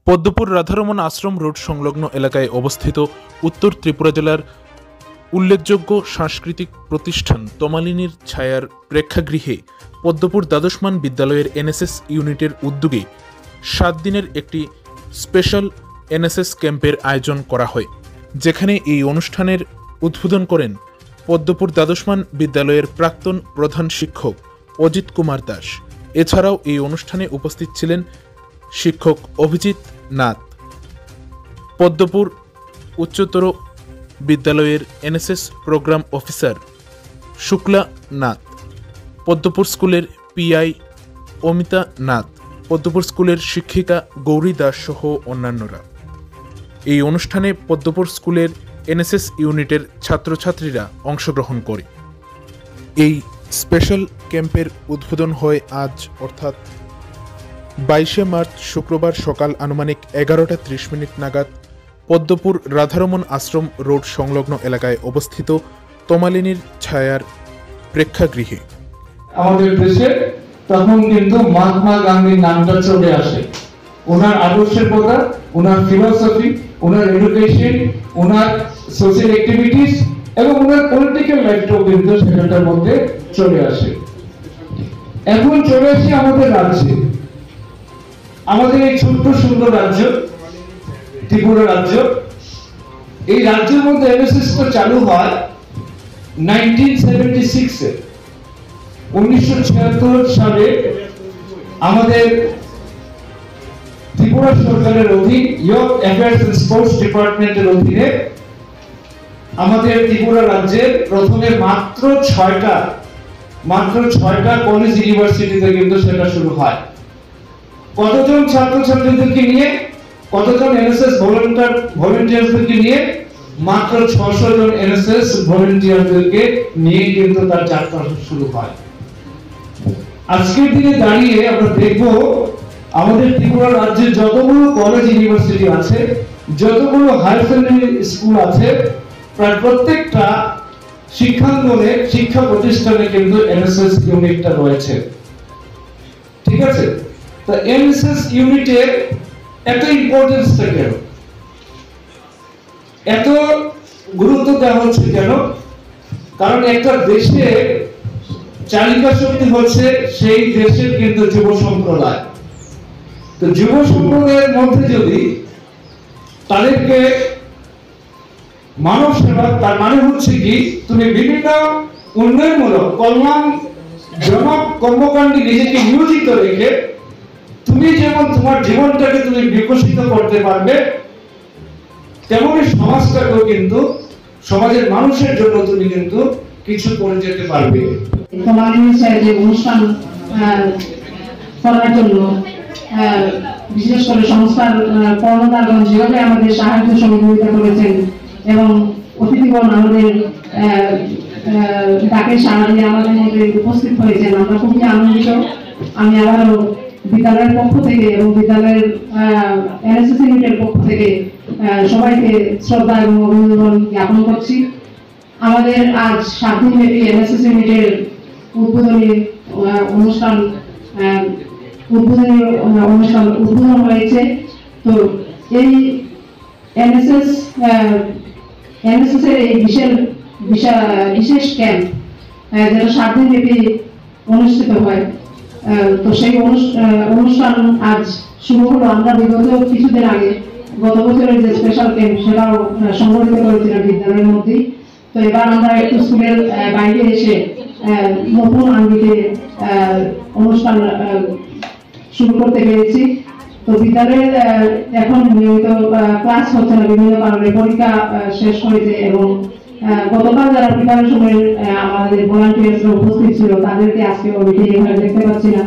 পদ্মপুর রাধারমণ আশ্রম road সংলগ্ন এলাকায় অবস্থিত উত্তর ত্রিপুরা জেলার উল্লেখযোগ্য সাংস্কৃতিক প্রতিষ্ঠান তমালিনীর ছায়ার প্রেক্ষাগৃহে পদ্মপুর দ্বাদশমান বিদ্যালয়ের এনএসএস ইউনিটের উদ্যোগে 7 দিনের একটি স্পেশাল এনএসএস ক্যাম্পের আয়োজন করা হয়, যেখানে এই অনুষ্ঠানের উদ্বোধন করেন পদ্মপুর দ্বাদশমান বিদ্যালয়ের প্রাক্তন প্রধান শিক্ষক অজিত কুমার দাস। এছাড়াও এই অনুষ্ঠানে উপস্থিত ছিলেন শিক্ষক অভিজিৎ নাথ, পদ্মপুর উচ্চতর বিদ্যালয়ের NSS program officer Shukla Nath, Padmapur স্কুলের পিআই অমিতা নাথ, পদ্মপুর স্কুলের শিক্ষিকা গৌরী দাস সহ অন্যান্যরা। এই অনুষ্ঠানে পদ্মপুর স্কুলের এনএসএস ইউনিটের ছাত্রছাত্রীরা অংশগ্রহণ করে। এই স্পেশাল ক্যাম্পের উদ্বোধন হয় আজ অর্থাৎ 22শে মার্চ শুক্রবার সকাল আনুমানিক 11টা 30 মিনিট নাগাদ পদ্মপুর রাধারমণ আশ্রম রোড সংলগ্ন এলাকায় অবস্থিত তমালিনীর ছায়ার প্রেক্ষাগৃহে। আমাদের দেশে তখন কিন্তু মহাত্মা গান্ধীর নামটা চলে আসে। ওনার আদর্শের কথা, ওনার ফিলোসফি, ওনার এডুকেশন, ওনার সোশ্যাল অ্যাক্টিভিটিস এবং ওনার পলিটিক্যাল লাইফটাও কিন্তু সেটার মধ্যে চলে আসে। এখন চলে আসি আমাদের রাজ্যে, আমাদের এই ছোট্ট সুন্দর রাজ্য ত্রিপুরা রাজ্য। এই রাজ্যের মধ্যে এনএসএস তো চালু হয় 1976-এ। 1976 সালে আমাদের ত্রিপুরা সরকারের অধীন ইয়ুথ অ্যাফেয়ার্স এন্ড স্পোর্টস ডিপার্টমেন্টের অধীনে আমাদের ত্রিপুরা রাজ্যের প্রথমে মাত্র 6টা কলেজ ইউনিভার্সিটিতে কিন্তু সেটা শুরু হয়। কতজন ছাত্রছাত্রীদেরকে নিয়ে, কতজন এনএসএস ভলেন্টিয়ারদেরকে নিয়ে? মাত্র 600 জন এনএসএস ভলেন্টিয়ারদেরকে নিয়ে কিন্তু তার যাত্রা শুরু হয়। আজকের দিনে দাঁড়িয়ে আমরা দেখব আমাদের ত্রিপুরা রাজ্যে যতগুলো কলেজ ইউনিভার্সিটি আছে, যতগুলো হায়ার সেকেন্ডারি স্কুল আছে, প্রায় প্রত্যেকটা শিক্ষাঙ্গনে, শিক্ষা প্রতিষ্ঠানে কিন্তু এনএসএস ইউনিটটা রয়েছে। ঠিক আছে? তো এনএসএস ইউনিটের এত ইম্পর্টেন্সটা কেন, এত গুরুত্ব দেওয়া হচ্ছে কেন? কারণ একটা দেশে চালিকা শক্তি হচ্ছে সেই দেশের কিন্তু যুব সম্প্রদায়। তো যুব সম্প্রদায়ের মধ্যে যদি তাদেরকে মানব সেবা, তার মানে হচ্ছে কি তুমি বিভিন্ন উন্নয়নমূলক কল্যাণজনক কর্মকাণ্ডে নিজেকে নিয়োজিত রেখে তুমি যেমন তোমার জীবনটাকে তুমি বিকশিত করতে পারবে, তেমনি সমাজটাকেও কিন্তু, সমাজের মানুষের জন্য তুমি কিন্তু কিছু করে যেতে পারবে। যে অনুষ্ঠান করার জন্য বিশেষ করে সংস্থার কর্মদারগণ যেভাবে আমাদের সাহায্য সহযোগিতা করেছেন এবং অতিথিগণ আমাদের ডাকে সাড়া দিয়ে আমাদের মধ্যে উপস্থিত হয়েছেন, আমরা খুবই আনন্দিত। আমি আবারও বিদ্যালয়ের পক্ষ থেকে এবং বিদ্যালয়ের এনএসএস ইউনিটের পক্ষ থেকে সবাইকে শ্রদ্ধা এবং অভিনন্দন জ্ঞাপন করছি। আমাদের আজ 7 দিনব্যাপী এনএসএস ইউনিটের উদ্বোধনী অনুষ্ঠান উদ্বোধন হয়েছে। তো এই এনএসএস এর এই বিশেষ ক্যাম্প যেটা 7 দিনব্যাপী অনুষ্ঠিত হয়, তো সেই অনুষ্ঠান আজ শুরু হলো। আমরা বিগত কিছুদিন আগে গত বছরের যে স্পেশাল ক্যাম্প সেটাও সংগঠিত করেছিলাম বিদ্যালয়ের মধ্যেই। তো এবার আমরা একটু স্কুলের বাইরে এসে নতুন আঙ্গিকে অনুষ্ঠান শুরু করতে পেরেছি। তো বিদ্যালয়ের এখন নিয়মিত ক্লাস হচ্ছে না, বিভিন্ন কারণে পরীক্ষা শেষ হয়েছে এবং গতকাল যারা প্রিপারেশনের আমাদের ভলান্টিয়ার্সরা উপস্থিত ছিল তাদেরকে আজকে এভাবে দেখতে পাচ্ছি না।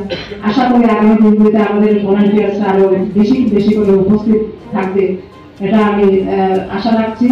আশা করি আগামী দিনগুলিতে আমাদের ভলান্টিয়ার্সরা আরো বেশি করে উপস্থিত থাকবে, এটা আমি আশা রাখছি।